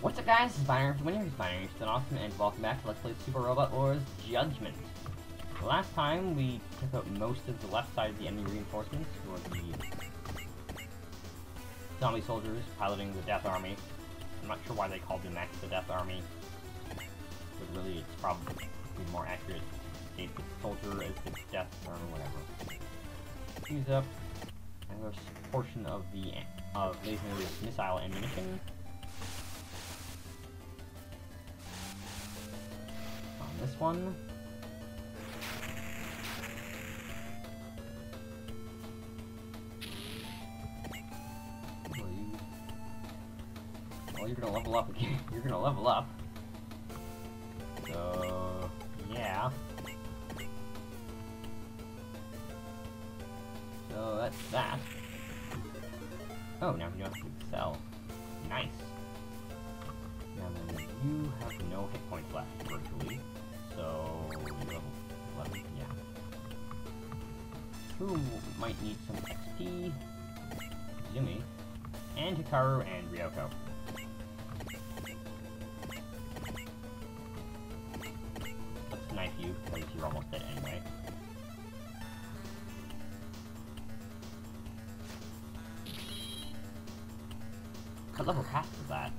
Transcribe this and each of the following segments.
What's up guys, this is Binary from Winner, Binary, it's awesome, and welcome back to Let's Play Super Robot Wars Judgment. Last time, we took out most of the left side of the enemy reinforcements, who are the zombie soldiers piloting the Death Army. I'm not sure why they called the mechs the Death Army, but really it's probably more accurate to state the soldier as the Death Army, whatever. Use up another portion of the laser missile ammunition. This one. Well, you're gonna level up again. You're gonna level up. So, yeah. So that's that. Oh, now you have to sell. Nice. Now then, you have no hit points left, virtually. So, level 11, yeah. Who might need some XP? Zumi, and Hikaru, and Ryoko. Let's knife you, because you're almost dead anyway. What level cast is that?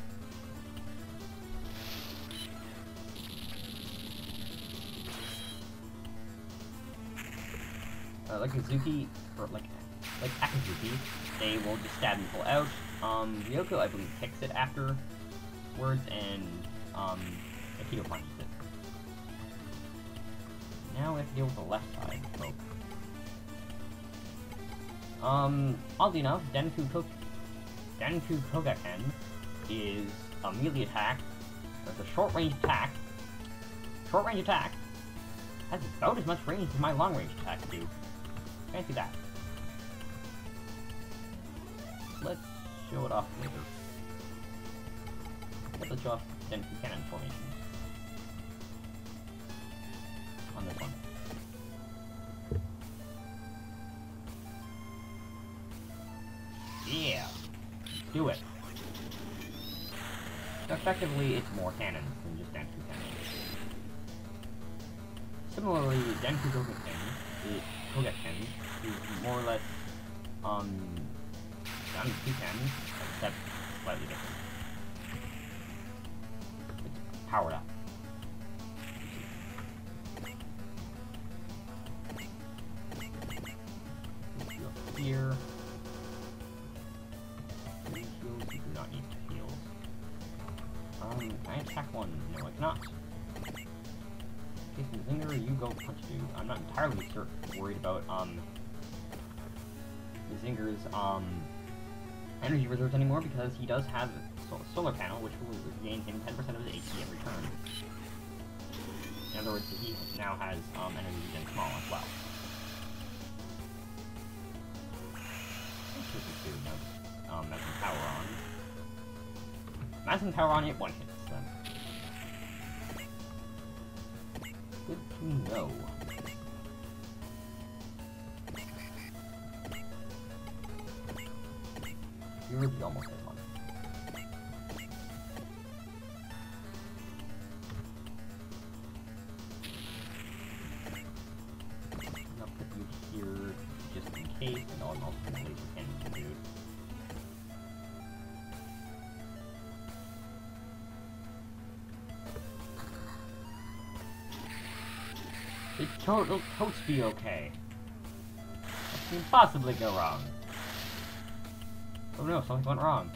Like Azuki, or like Akazuki, they will just stab people out. Ryoko, I believe, kicks it afterwards, and Aikido punches it. Now we have to deal with the left side, folks. Oddly enough, Denku Kogaken is a melee attack. It's a short-range attack. Short-range attack has about as much range as my long-range attacks do. Fancy that. Let's show it off later. Let's show off Denku Cannon formation. On this one. Yeah! Do it! So effectively, it's more cannons than just Denku Cannon. Similarly, Denku Kogaken is more or less, Denku Cannon, except slightly different. It's powered up. Let's go up here. You do not need heals. Can I attack one? No, I cannot. Jason Zinger, you go punch dude. I'm not entirely worried about Zinger's energy reserves anymore, because he does have a solar panel, which will gain him 10% of his HP every turn. In other words, he now has energy regen small as well. Maximum power on. Maximum power on it, one hits then. Good to know. You really almost hit one. I'll put you here just in case, and I'll also put laser cannon to do. It will totes be okay. What can possibly go wrong? Oh no, something went wrong.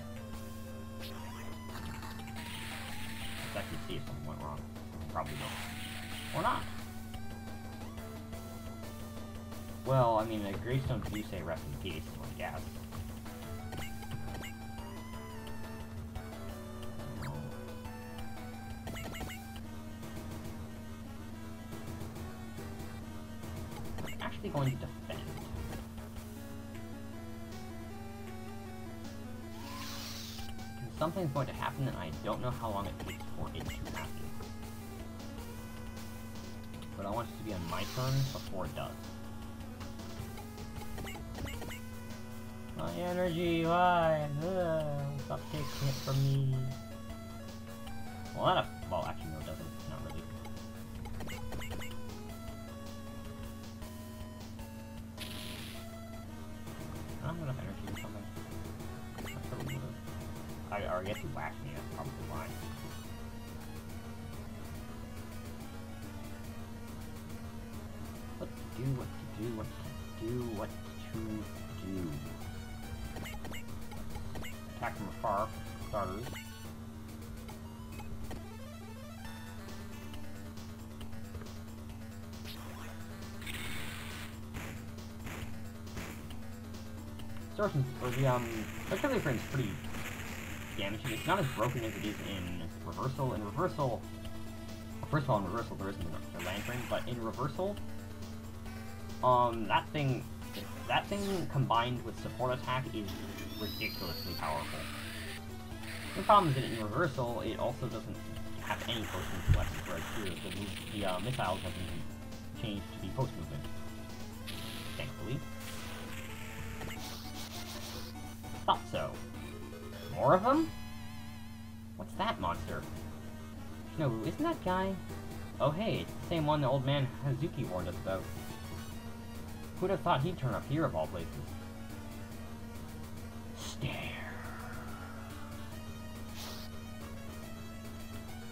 Let's actually see if something went wrong. Probably not. Or not. Well, I mean, the gravestones do say rest in peace, so I guess. Going to defend. Something's going to happen, and I don't know how long it takes for it to happen. But I want it to be on my turn before it does. My energy, why? Stop taking it from me. Well, that, well, actually, no, it doesn't. Not really. I don't have enough energy or something. That's probably would've. Or I guess you whacked me, that's probably why. What to do, what to do, what to do, what to do. Attack from afar, for starters. Or the recovery frame is pretty damaging. It's not as broken as it is in reversal. In reversal, first of all, in reversal there isn't the land frame, but in reversal, that thing combined with support attack is ridiculously powerful. The problem is that in reversal, it also doesn't have any post-movement selections, whereas here, the missiles have been changed to be post-movement. Thankfully. Thought so. More of them? What's that monster? Shinobu, isn't that guy? Oh hey, it's the same one the old man Hazuki warned us about. Who'd have thought he'd turn up here of all places? Stare.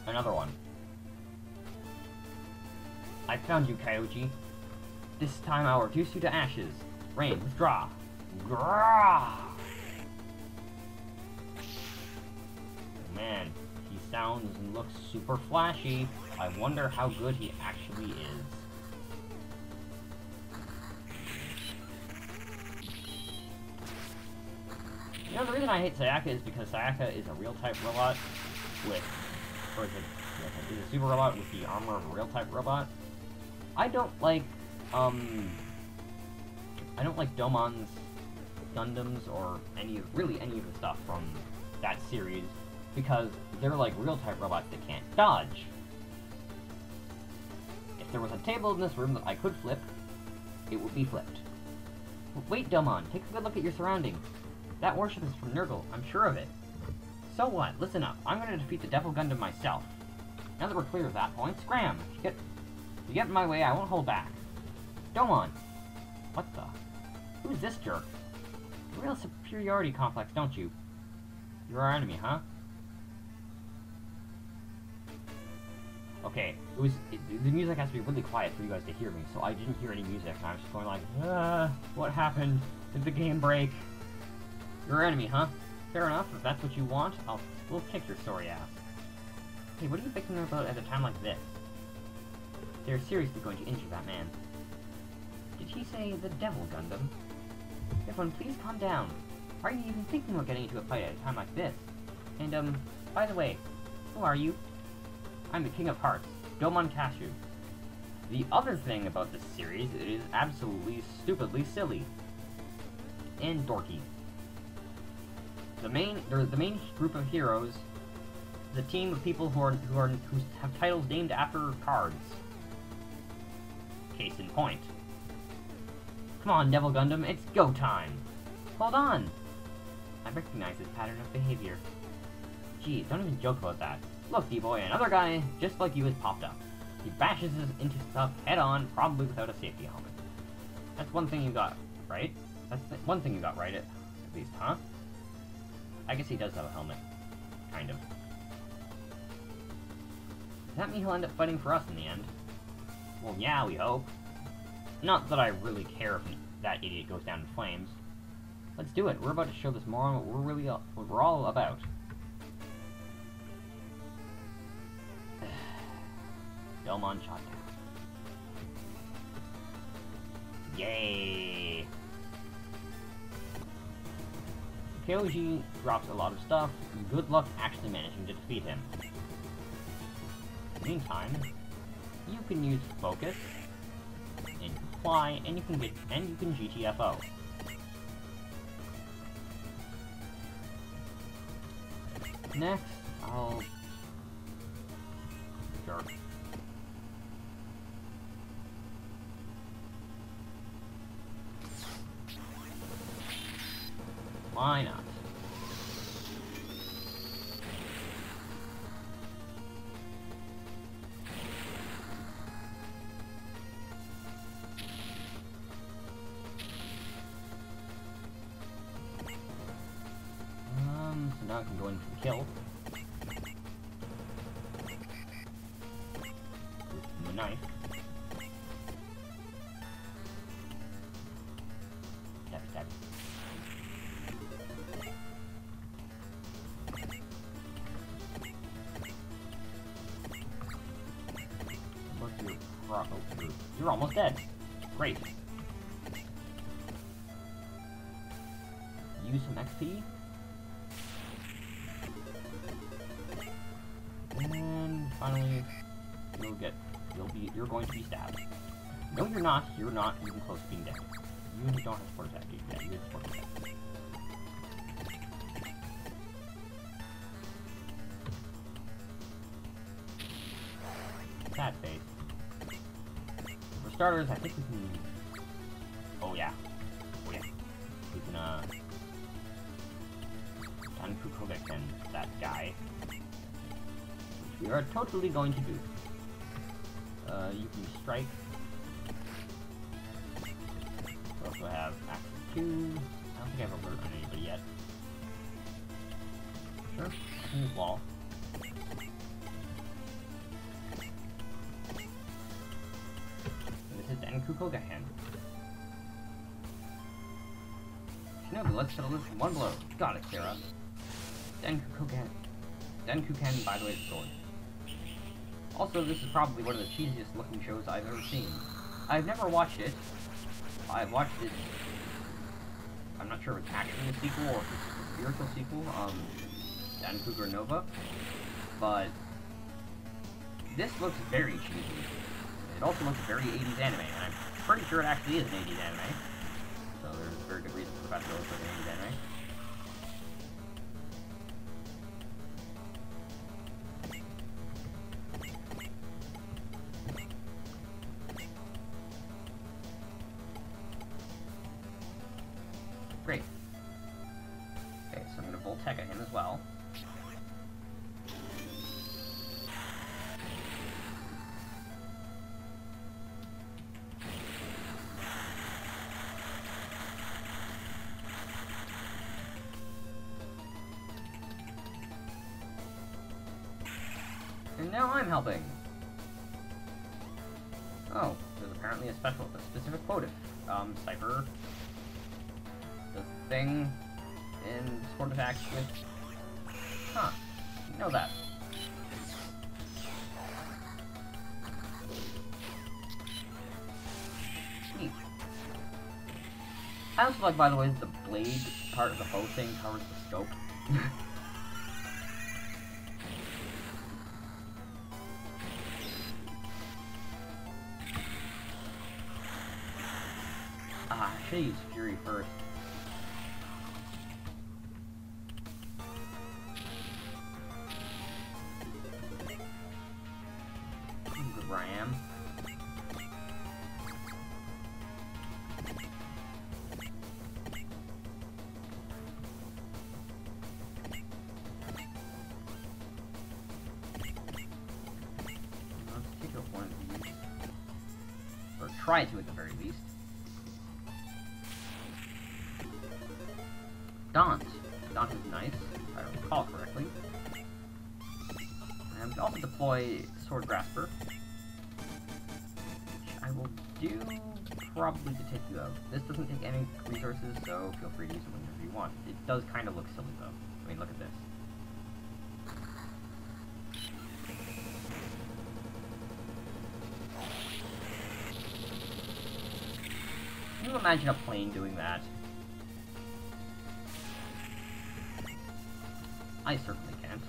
Another one. I found you, Kyoji. This time I'll reduce you to ashes. Rain, withdraw. Grrrr! Man, he sounds and looks super flashy. I wonder how good he actually is. You know, the reason I hate Sayaka is because Sayaka is a real-type robot with... Or is a super robot with the armor of a real-type robot. I don't like Domon's Gundams or really any of the stuff from that series, because they're like real-type robots that can't dodge. If there was a table in this room that I could flip, it would be flipped. Wait, Domon, take a good look at your surroundings. That warship is from Nurgle, I'm sure of it. So what? Listen up. I'm gonna defeat the Devil Gundam myself. Now that we're clear of that point, scram! If you get in my way, I won't hold back. Domon! What the? Who's this jerk? Real superiority complex, don't you? You're our enemy, huh? Okay, the music has to be really quiet for you guys to hear me, so I didn't hear any music, and I was just going like, what happened? Did the game break? You're our enemy, huh? Fair enough, if that's what you want, we'll kick your sorry ass. Hey, what are you thinking about at a time like this? They're seriously going to injure that man. Did he say the Devil Gundam? Everyone, please calm down. Why are you even thinking about getting into a fight at a time like this? And, by the way, who are you? I'm the King of Hearts, Domon Kashu. The other thing about this series, it is absolutely stupidly silly. And dorky. The main group of heroes is a team of people who have titles named after cards. Case in point. Come on, Devil Gundam, it's go time! Hold on! I recognize this pattern of behavior. Geez, don't even joke about that. Look, D-Boy, another guy just like you has popped up. He bashes into stuff head-on, probably without a safety helmet. That's one thing you got, right? That's one thing you got right, at least, huh? I guess he does have a helmet. Kind of. Does that mean he'll end up fighting for us in the end? Well, yeah, we hope. Not that I really care if that idiot goes down in flames. Let's do it. We're about to show this moron what we're all about. Domon shot down. Yay! Kyoji drops a lot of stuff. Good luck actually managing to defeat him. In the meantime, you can use focus, and you can fly, and you can GTFO. Next, Sure. Why not? I can go in for the kill. With the knife. Stab, stab. You're almost dead. Great. Use some XP. And finally, you're going to be stabbed. No, you're not. You're not even close to being dead. You don't have support attack. Yeah, you have support attack. Sad face. For starters, I think we can... Oh yeah. Oh yeah. We can, Dankukogaken that guy. Which we are totally going to do. You can strike. We also have access to... I don't think I've alerted on anybody yet. Sure. I can use wall. Dankukogaken. Shinobi, let's settle this in one blow. Got it, Sarah. Dankukogaken. Dankuken, by the way, the sword. Also, this is probably one of the cheesiest looking shows I've ever seen. I've never watched it. I've watched it... I'm not sure if it's actually a sequel or if it's a spiritual sequel, Dankuger Nova. But... this looks very cheesy. It also looks very 80s anime, and I'm pretty sure it actually is an 80s anime. So there's a very good reason for the fact that it looks like an 80s anime. Great. Okay, so I'm going to Voltec at him as well. And now I'm helping! Oh, there's apparently a specific quote. Cypher... the thing in sword attacks with... Huh. You know that. Neat. I also like, by the way, that the blade part of the bow thing covers the scope. I should use Fury first. Good ram. Let's take out one of these. Or try to at the very least. Daunt. Daunt is nice, if I recall correctly. And we can also deploy Sword Grasper, which I will do probably to take you out. This doesn't take any resources, so feel free to use it whenever you want. It does kind of look silly, though. I mean, look at this. Can you imagine a plane doing that? I certainly can't.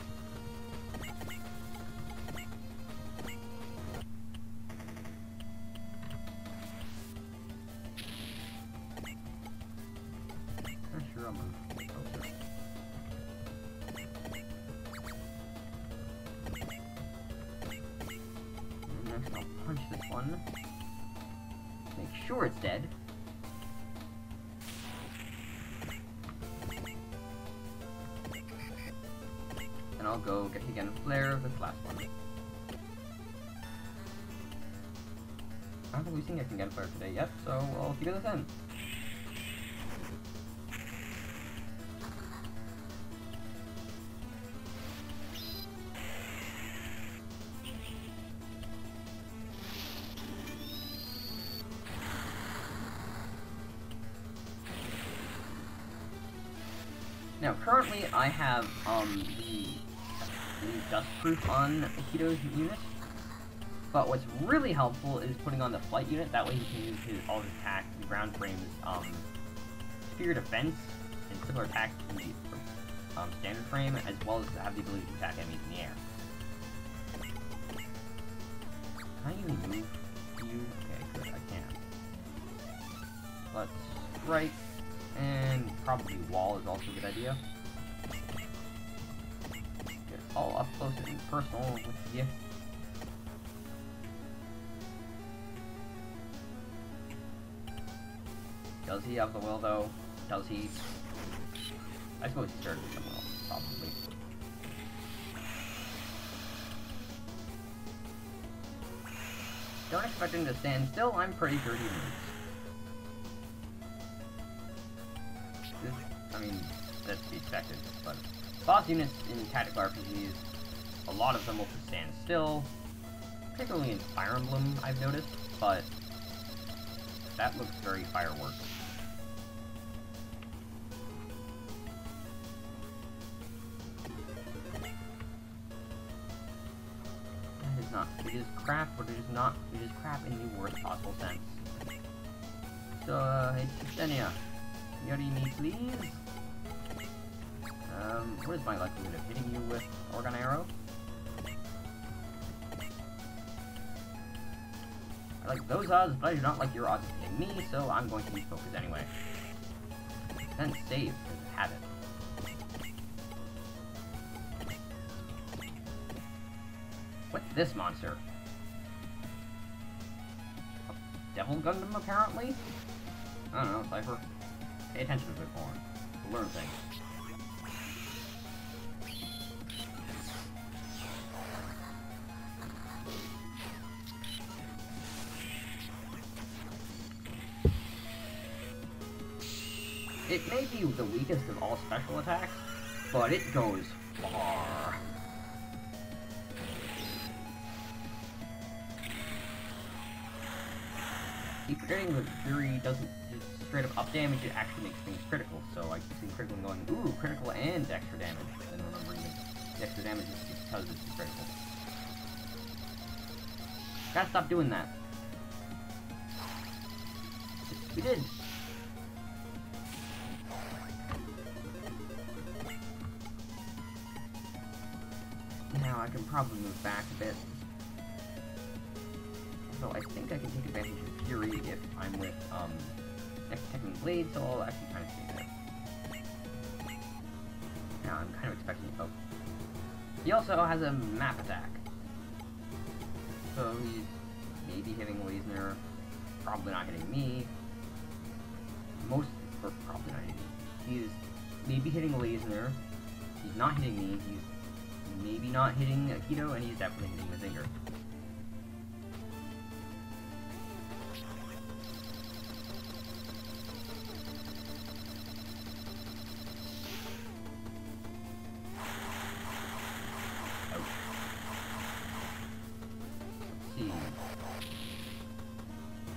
Sure, I'll move closer. And next I'll punch this one. Make sure it's dead. And I'll go get again flare this last one. I don't think we've seen getting again flare today yet, so I'll figure this in. Now, currently, I have, the dust proof on Akito's unit. But what's really helpful is putting on the flight unit. That way he can use all his attacks, the ground frames, spear defense, and similar attacks in the standard frame, as well as have the ability to attack enemies in the air. Can I even move you? Okay, good, I can. Let's strike, and probably wall is also a good idea. Get all up close and personal with you. Does he have the will, though? Does he? I suppose he started with someone else, probably. Don't expect him to stand still, I'm pretty sure he moves. I mean, that's to be expected, but boss units in tactical RPGs, a lot of them will just stand still, particularly in Fire Emblem, I've noticed, but that looks very fireworks. It is crap, but it is not. It is crap in the worst possible sense. So, hey, Xenia, Yuri me, please. What is my likelihood of hitting you with Organ Arrow? I like those odds, but I do not like your odds of hitting me, so I'm going to use focus anyway. Then save, because I have it. What's this monster? A Devil Gundam, apparently? I don't know, Cypher. Pay attention a bit more. To learn things. It may be the weakest of all special attacks, but it goes far. Keep forgetting that Fury doesn't just straight up damage, it actually makes things critical, so I keep seeing critical and going, ooh, critical and extra damage, and then remembering that the extra damage is because it's critical. Gotta stop doing that. We did! Now I can probably move back a bit. So I think I can take advantage of Fury if I'm with, next Technical Blade, so I'll actually kind of stay there. Now I'm kind of expecting, oh. He also has a map attack. So he's maybe hitting Leisner, probably not hitting me. Or probably not hitting me. He's maybe hitting Leisner, he's not hitting me, he's maybe not hitting Akito, and he's definitely hitting Mazinger.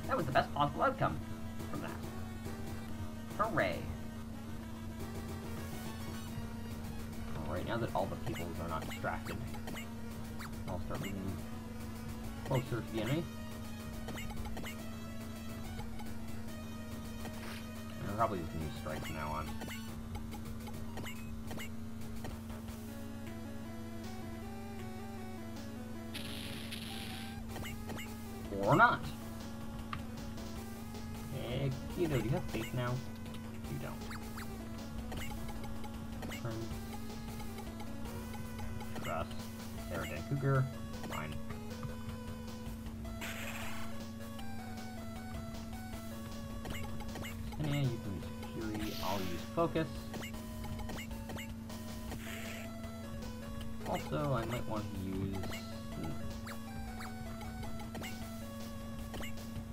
That was the best possible outcome from that. Hooray! Alright, now that all the peoples are not distracted, I'll start moving closer to the enemy. And I'll probably just use strike from now on. Or not. Hey, Kito, do you have faith now? You don't. Trust. Sarah Dan Cougar. Fine. And yeah, you can use Fury. I'll use Focus. Also, I might want to use...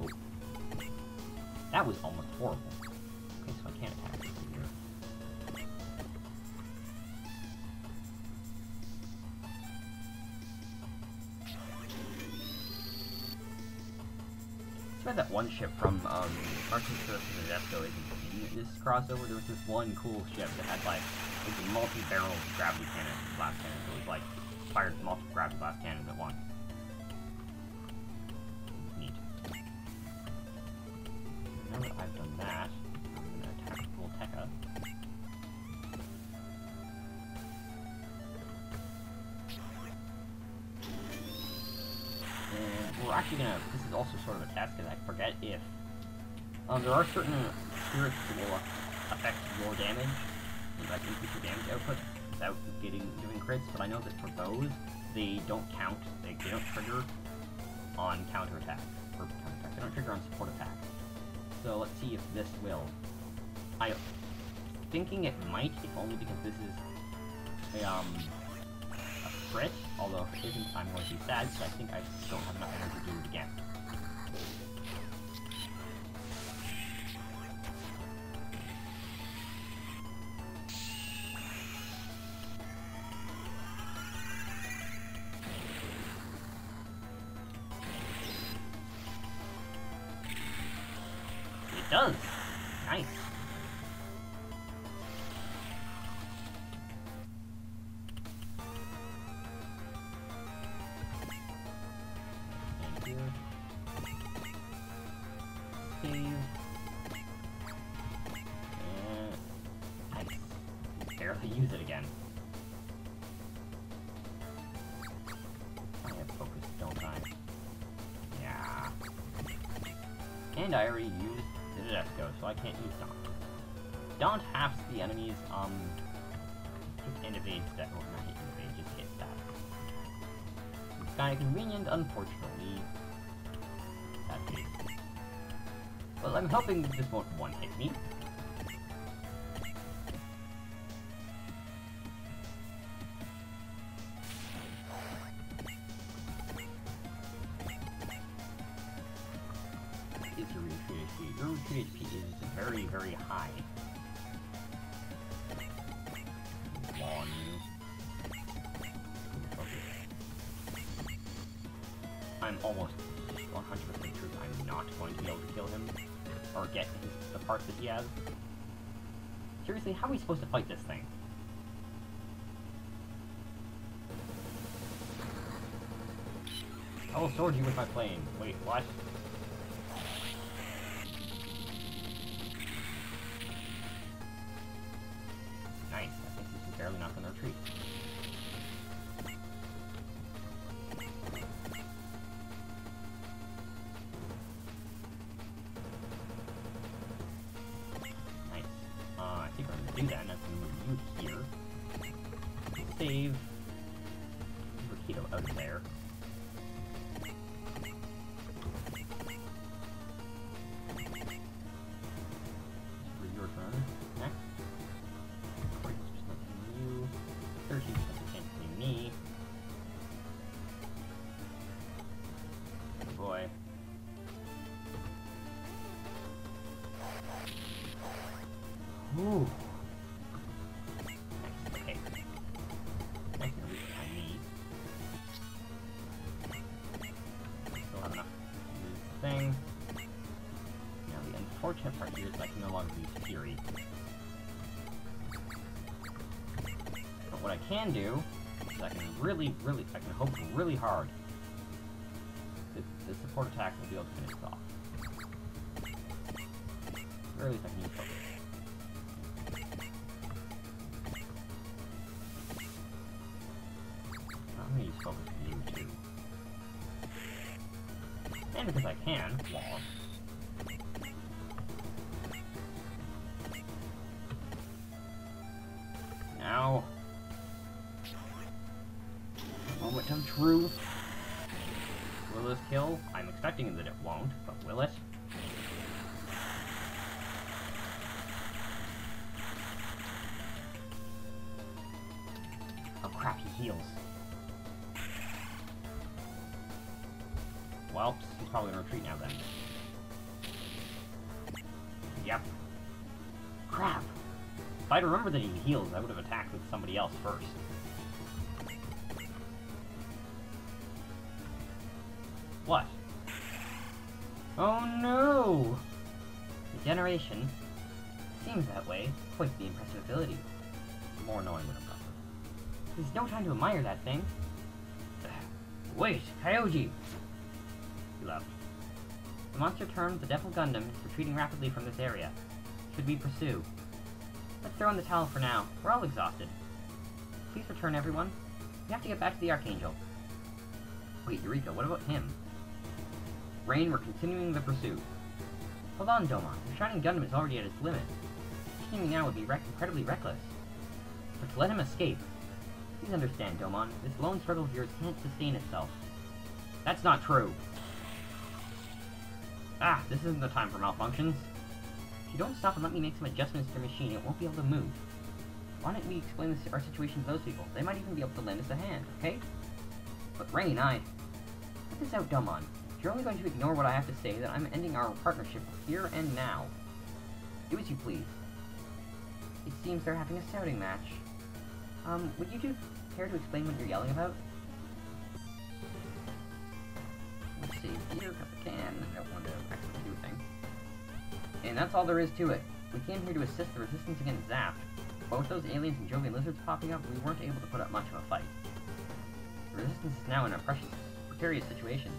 Oh. That was almost horrible. Okay, so I can't attack from here. Too bad that one ship from Martin Surf and Zesco isn't this crossover, there was this one cool ship that had, like, it was a multi-barrel gravity cannon, blast cannon, so it was, like, fired multiple gravity blast cannons at once. Neat. Now that I've done that, I'm gonna attack Volteca. And we're actually gonna, this is also sort of a test, because I forget if, there are certain spirits that will affect your damage, and like increase your damage output without doing crits, but I know that for those, they don't count, they don't trigger on counterattack, or counterattack, they don't trigger on support attack. So let's see if this will. I'm thinking it might, if only because this is a crit, although if it isn't, I'm going to be sad, because I think I don't have enough energy to do it again. It does! Nice! Save. And I barely use it again. I have focus, don't I? Yeah. And I already used the Death Go, so I can't use Daunt. Daunt halves the enemies, just invades that, or not hit invade, just hit that. It's kinda convenient, unfortunately. That case. Well, I'm hoping this won't one-hit me. Is your retreat HP? Your retreat HP is very, very high. On you. I'm almost 100% sure I'm not going to be able to kill him, or get the parts that he has. Seriously, how are we supposed to fight this thing? I will sword you with my plane. Wait, what? Nice, I think this is barely not gonna retreat. I think we're gonna do that, and that's gonna move you here. Save Rakido out of there. For your turn. Next. Great, just like you. 13% chance to be me. Oh boy. Ooh. Okay. I can reach my knee. Still have enough to do this thing. Now the unfortunate part here is I can no longer use Fury. But what I can do is I can I can hope really hard that the support attack will be able to finish this off. Or at least I can use focus. I'm gonna use focus for you too. And because I can, well. Now. Moment of truth. Will this kill? I'm expecting that it won't, but will it? Oh crap, he heals. Well, he's probably gonna retreat now then. Yep. Crap! If I'd remembered that he heals, I would have attacked with somebody else first. What? Oh no! Regeneration. Seems that way. Quite the impressive ability. More annoying than impressive. There's no time to admire that thing. Wait, Kyoji! He left. The monster termed the Devil Gundam is retreating rapidly from this area. Should we pursue? Let's throw in the towel for now. We're all exhausted. Please return, everyone. We have to get back to the Archangel. Wait, Eureka, what about him? Rain, we're continuing the pursuit. Hold on, Domon. Your Shining Gundam is already at its limit. Continuing now would be incredibly reckless. But to let him escape. Please understand, Domon. This lone struggle of yours can't sustain itself. That's not true. Ah, this isn't the time for malfunctions. If you don't stop and let me make some adjustments to your machine, it won't be able to move. Why don't we explain our situation to those people? They might even be able to lend us a hand, okay? But Rain, Let this out, Domon. If you're only going to ignore what I have to say, then I'm ending our partnership here and now. Do as you please. It seems they're having a shouting match. Would you two care to explain what you're yelling about? Let's see, here, got the can. I don't want to actually do a thing. And that's all there is to it. We came here to assist the resistance against Zapped. But with those aliens and Jovian lizards popping up, we weren't able to put up much of a fight. The resistance is now in a precarious situation.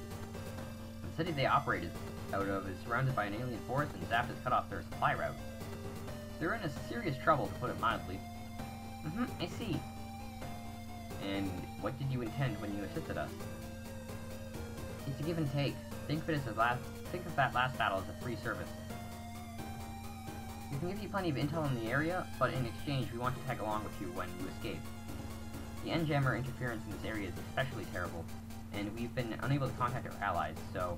The city they operated out of is surrounded by an alien force, and Zapped has cut off their supply route. They're in a serious trouble, to put it mildly. I see. And what did you intend when you assisted us? It's a give and take. Think of that last battle as a free service. We can give you plenty of intel in the area, but in exchange we want to tag along with you when you escape. The N-Jammer interference in this area is especially terrible, and we've been unable to contact our allies, so...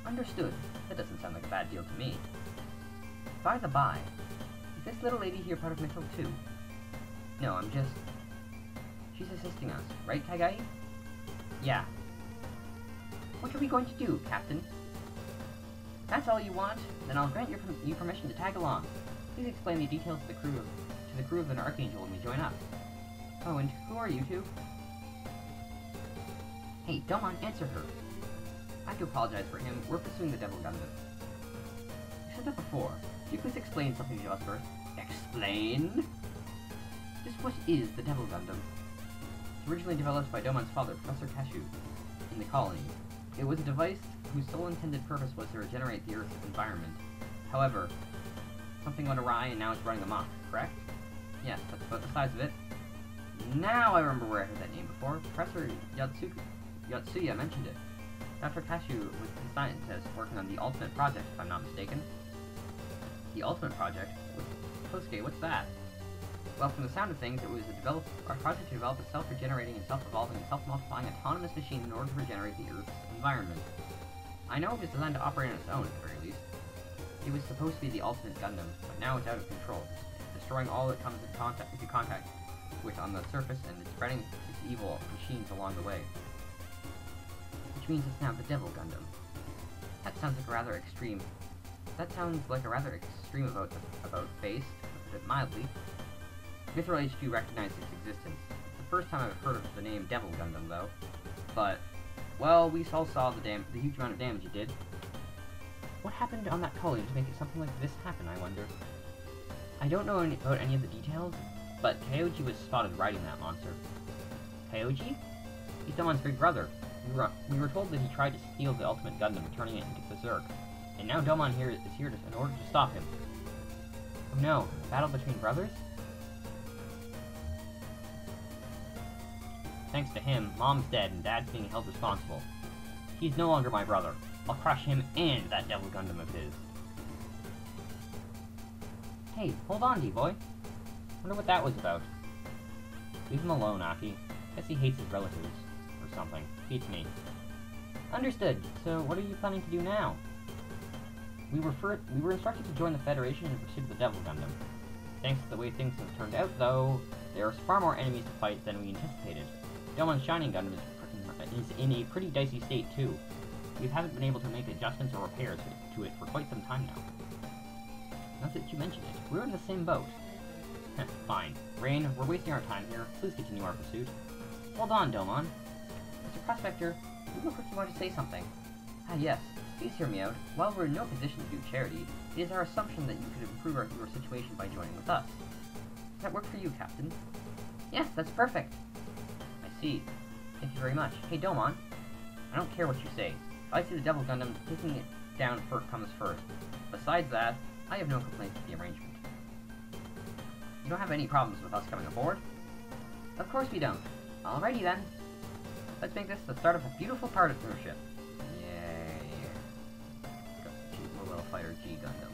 Understood. That doesn't sound like a bad deal to me. By the by, is this little lady here part of Mitchell too? No, I'm just... She's assisting us, right, Kagai? Yeah. What are we going to do, Captain? That's all you want? Then I'll grant you permission to tag along. Please explain the details to the crew of an Archangel when we join up. Oh, and who are you two? Hey, Domon, answer her. I have to apologize for him. We're pursuing the Devil Gundam. You said that before. Could you please explain something to us first? Explain? Just what is the Devil Gundam? It's originally developed by Domon's father, Professor Cashew, in the colony. It was a device whose sole intended purpose was to regenerate the Earth's environment. However, something went awry and now it's running amok, correct? Yes, that's about the size of it. Now I remember where I heard that name before. Professor Yatsuya mentioned it. Dr. Cashew was the scientist working on the Ultimate Project, if I'm not mistaken. The Ultimate Project? Kosuke, what's that? Well, from the sound of things, it was a project to develop a self-regenerating and self-evolving and self-multiplying autonomous machine in order to regenerate the Earth's environment. I know it was designed to operate on its own, at the very least. It was supposed to be the ultimate Gundam, but now it's out of control, destroying all it comes into contact with on the surface and spreading its evil machines along the way. Which means it's now the Devil Gundam. That sounds like a rather extreme about-face, to put it mildly. Mithril HQ recognized its existence. It's the first time I've heard of the name Devil Gundam, though. But, well, we all saw the huge amount of damage it did. What happened on that colony to make it something like this happen, I wonder? I don't know about any of the details, but Kyoji was spotted riding that monster. Kyoji? He's Domon's big brother. We were told that he tried to steal the Ultimate Gundam, turning it into Berserk. And now Domon is here in order to stop him. Oh no, a battle between brothers? Thanks to him, Mom's dead and Dad's being held responsible. He's no longer my brother. I'll crush him and that Devil Gundam of his. Hey, hold on, D-boy. Wonder what that was about. Leave him alone, Aki. Guess he hates his relatives. Or something. Beats me. Understood. So, what are you planning to do now? We were instructed to join the Federation in pursuit of the Devil Gundam. Thanks to the way things have turned out, though, there are far more enemies to fight than we anticipated. Domon's Shining Gundam is in a pretty dicey state, too. We haven't been able to make adjustments or repairs to it for quite some time now. Now that you mention it, we're in the same boat. Fine. Rain, we're wasting our time here. Please continue our pursuit. Hold on, Domon. Mr. Prospector, you look like you want to say something. Ah, yes. Please hear me out. While we're in no position to do charity, it is our assumption that you could improve your situation by joining with us. Does that work for you, Captain? Yes, that's perfect. I see. Thank you very much. Hey, Domon. I don't care what you say. If I see the Devil Gundam, taking it down comes first. Besides that, I have no complaints with the arrangement. You don't have any problems with us coming aboard? Of course we don't. Alrighty then. Let's make this the start of a beautiful partnership. Yay. Mobile Fighter G Gundam.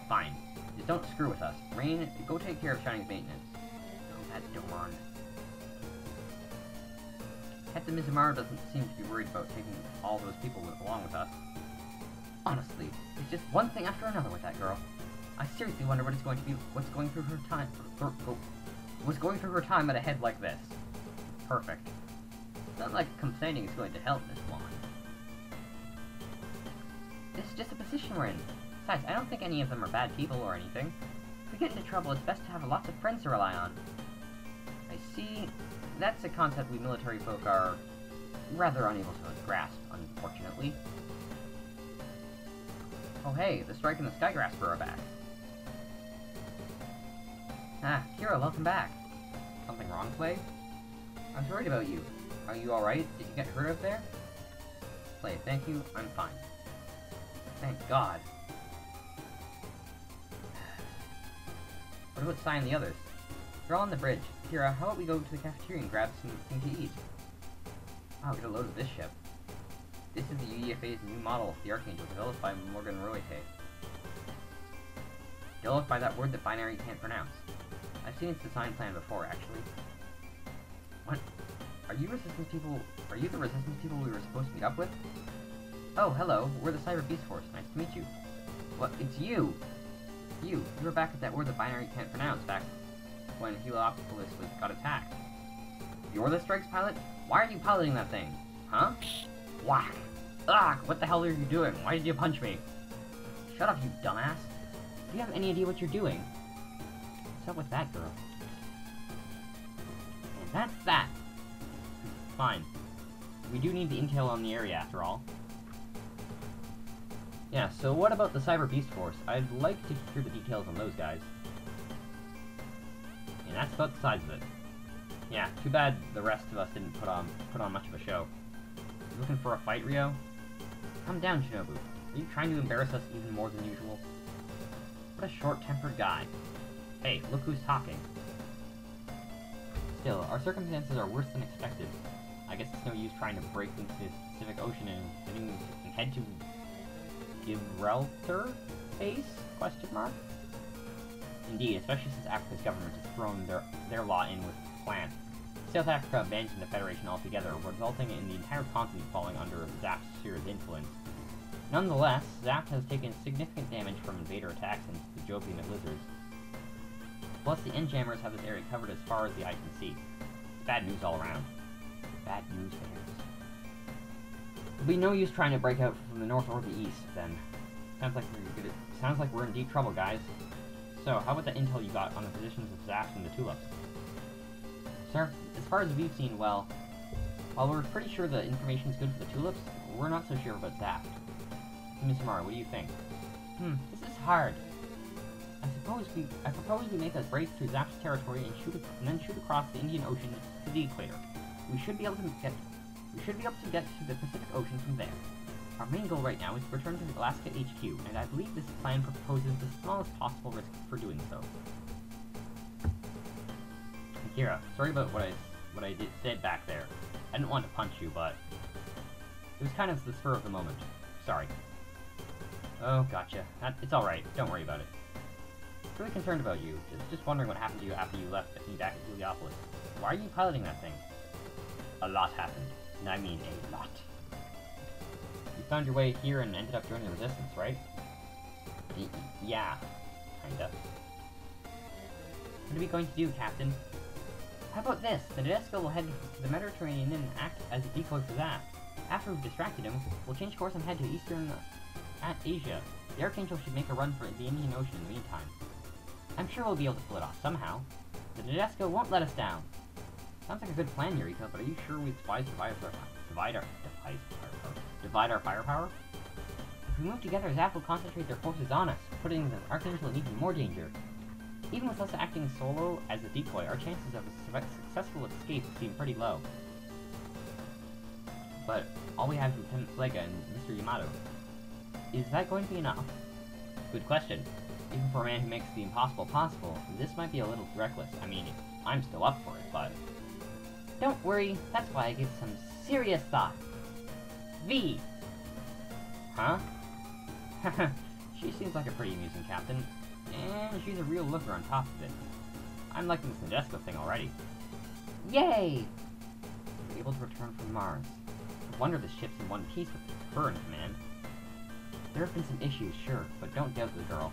Fine. Just don't screw with us. Rain, go take care of Shining's maintenance. Oh, that Domon. Captain Mizumaro doesn't seem to be worried about taking all those people along with us. Honestly, it's just one thing after another with that girl. I seriously wonder what's going through her time at a head like this. Perfect. It's not like complaining is going to help this woman. This is just a position we're in. Besides, I don't think any of them are bad people or anything. If we get into trouble, it's best to have lots of friends to rely on. I see. That's a concept we military folk are rather unable to grasp, unfortunately. Oh hey, the Strike and the Skygrasper are back. Ah, Kira, welcome back. Something wrong, Clay? I was worried about you. Are you alright? Did you get hurt up there? Clay, thank you, I'm fine. Thank God. What about Sai and the others? They're all on the bridge. Kira, how about we go to the cafeteria and grab something to eat? Wow, get a load of this ship. This is the UEFA's new model, the Archangel, developed by Morgan Roite. Developed by that word that Binary can't pronounce. I've seen its design plan before, actually. What? Are you Resistance people? Are you the Resistance people we were supposed to meet up with? Oh, hello. We're the Cyber Beast Force. Nice to meet you. What? It's you! You were back at that word that Binary can't pronounce back when Heliopolis got attacked. You're the Strike's pilot? Why are you piloting that thing? Huh? Whack! Ugh! What the hell are you doing? Why did you punch me? Shut up, you dumbass! Do you have any idea what you're doing? What's up with that girl? And that's that! Fine. We do need the intel on the area, after all. Yeah, so what about the Cyber Beast Force? I'd like to hear the details on those guys. And that's about the size of it. Yeah, too bad the rest of us didn't put on much of a show. You looking for a fight, Rio? Calm down, Shinobu. Are you trying to embarrass us even more than usual? What a short-tempered guy. Hey, look who's talking. Still, our circumstances are worse than expected. I guess it's no use trying to break into the Pacific Ocean and head to Gibraltar base? Question mark? Indeed, especially since Africa's government has thrown their law in with the plan. South Africa abandoned the Federation altogether, resulting in the entire continent falling under Zap's sphere of influence. Nonetheless, Zap has taken significant damage from invader attacks into the Jovian Lizards. Plus, the Endjammers have this area covered as far as the eye can see. It's bad news all around. Bad news bears. There'll be no use trying to break out from the north or the east, then. Sounds like we're in deep trouble, guys. So, how about the intel you got on the positions of Zaps and the Tulips? Sir, as far as we've seen, well, while we're pretty sure the information's good for the Tulips, we're not so sure about Zap. Miss Mara, what do you think? This is hard. I propose we make a break through Zap's territory and then shoot across the Indian Ocean to the equator. We should be able to get to the Pacific Ocean from there. Our main goal right now is to return to the Alaska HQ, and I believe this plan proposes the smallest possible risk for doing so. Kira, sorry about what I said back there. I didn't want to punch you, but it was kind of the spur of the moment. Sorry. Oh, gotcha. It's alright. Don't worry about it. Really concerned about you. Just wondering what happened to you after you left me back at Heliopolis. Why are you piloting that thing? A lot happened. And I mean a lot. You found your way here and ended up joining the Resistance, right? Yeah. Kinda. What are we going to do, Captain? How about this? The Nadesco will head to the Mediterranean and act as a decoy for that. After we've distracted him, we'll change course and head to Eastern Asia. The Archangel should make a run for the Indian Ocean in the meantime. I'm sure we'll be able to pull it off somehow. The Nadesco won't let us down. Sounds like a good plan, Eureka, but are you sure it's wise to divide our Divide our firepower? If we move together, Zap will concentrate their forces on us, putting the Archangel in even more danger. Even with us acting solo as a decoy, our chances of a successful escape seem pretty low. But all we have is Lieutenant Flega and Mr. Yamato. Is that going to be enough? Good question. Even for a man who makes the impossible possible, this might be a little reckless. I mean, I'm still up for it, but... Don't worry, that's why I give some serious thought. V! Huh? She seems like a pretty amusing captain, and she's a real looker on top of it. I'm liking this Nadesco thing already. Yay! We're able to return from Mars. No wonder the ship's in one piece with her in command. There have been some issues, sure, but don't doubt the girl.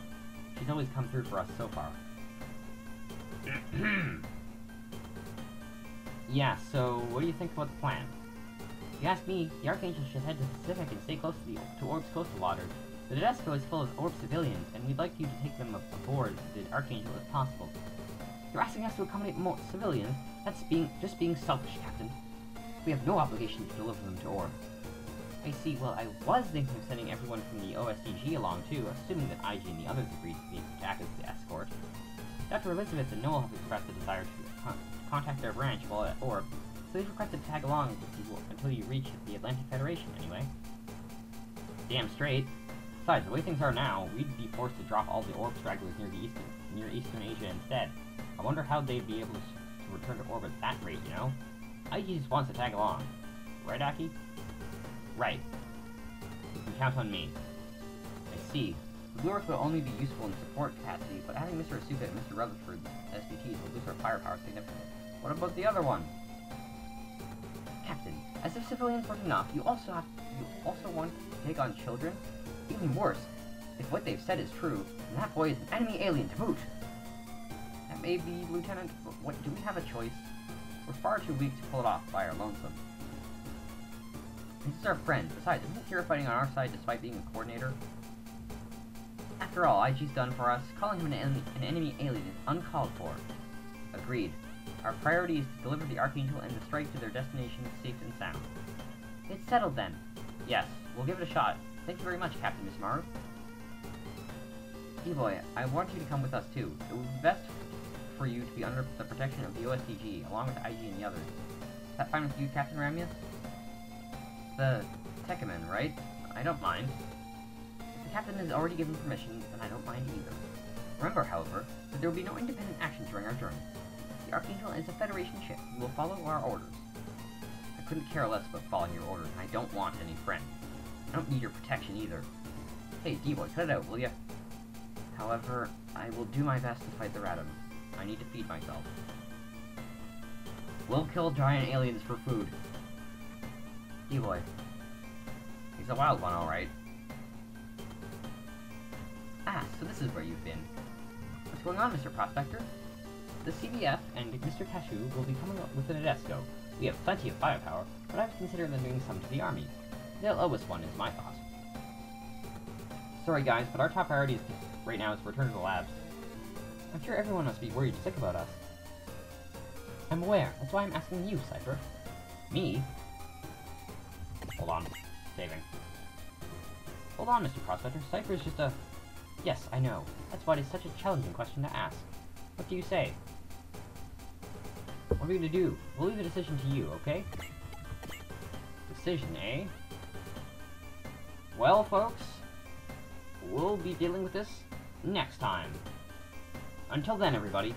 She's always come through for us so far. Yeah, so what do you think about the plan? If you ask me, the Archangel should head to the Pacific and stay close to Orb's coastal waters. The Nadesco is full of Orb civilians, and we'd like you to take them aboard the Archangel if possible. You're asking us to accommodate more civilians? That's just being selfish, Captain. We have no obligation to deliver them to Orb. I see. Well, I was thinking of sending everyone from the OSDG along too, assuming that IG and the others agreed to act as the escort. Dr. Elizabeth and Noel have expressed a desire to contact their branch while at Orb, so they've requested to tag along until you reach the Atlantic Federation, anyway. Damn straight. Besides, the way things are now, we'd be forced to drop all the Orb stragglers near Eastern Asia instead. I wonder how they'd be able to return to orbit at that rate, you know? IG just wants to tag along. Right, Aki? Right. You can count on me. I see. The Blue Earth will only be useful in support capacity, but having Mr. Asuka and Mr. Rutherford SBTs will boost our firepower significantly. What about the other one? Captain, as if civilians weren't enough, you also want to take on children? Even worse, if what they've said is true, then that boy is an enemy alien to boot. That may be, Lieutenant, but what, do we have a choice? We're far too weak to pull it off by our lonesome. This is our friend. Besides, isn't Kira fighting on our side despite being a coordinator? After all, IG's done for us. Calling him an enemy alien is uncalled for. Agreed. Our priority is to deliver the Archangel and the strike to their destination safe and sound. It's settled then. Yes, we'll give it a shot. Thank you very much, Captain Miss Maru. D-Boy, I want you to come with us too. It would be best for you to be under the protection of the OSDG, along with IG and the others. Is that fine with you, Captain Ramius? The Tekkaman, right? I don't mind. If the captain has already given permission, then I don't mind either. Remember, however, that there will be no independent action during our journey. The Archangel is a Federation ship. We will follow our orders. I couldn't care less about following your orders, and I don't want any friends. I don't need your protection either. Hey, D-Boy, cut it out, will ya? However, I will do my best to fight the Radom. I need to feed myself. We'll kill giant aliens for food. D-Boy. He's a wild one, alright. Ah, so this is where you've been. What's going on, Mr. Prospector? The CBF and Mr. Cashew will be coming up with an Nadesco. We have plenty of firepower, but I've considered lending some to the army. They'll owe us one, is my thought. Sorry guys, but our top priority right now is to return to the labs. I'm sure everyone must be worried sick about us. I'm aware. That's why I'm asking you, Cypher. Me? Hold on. Saving. Hold on, Mr. Prospector. Cypher is just a... Yes, I know. That's why it is such a challenging question to ask. What do you say? What are we gonna do? We'll leave the decision to you, okay? Decision, eh? Well, folks, we'll be dealing with this next time. Until then, everybody,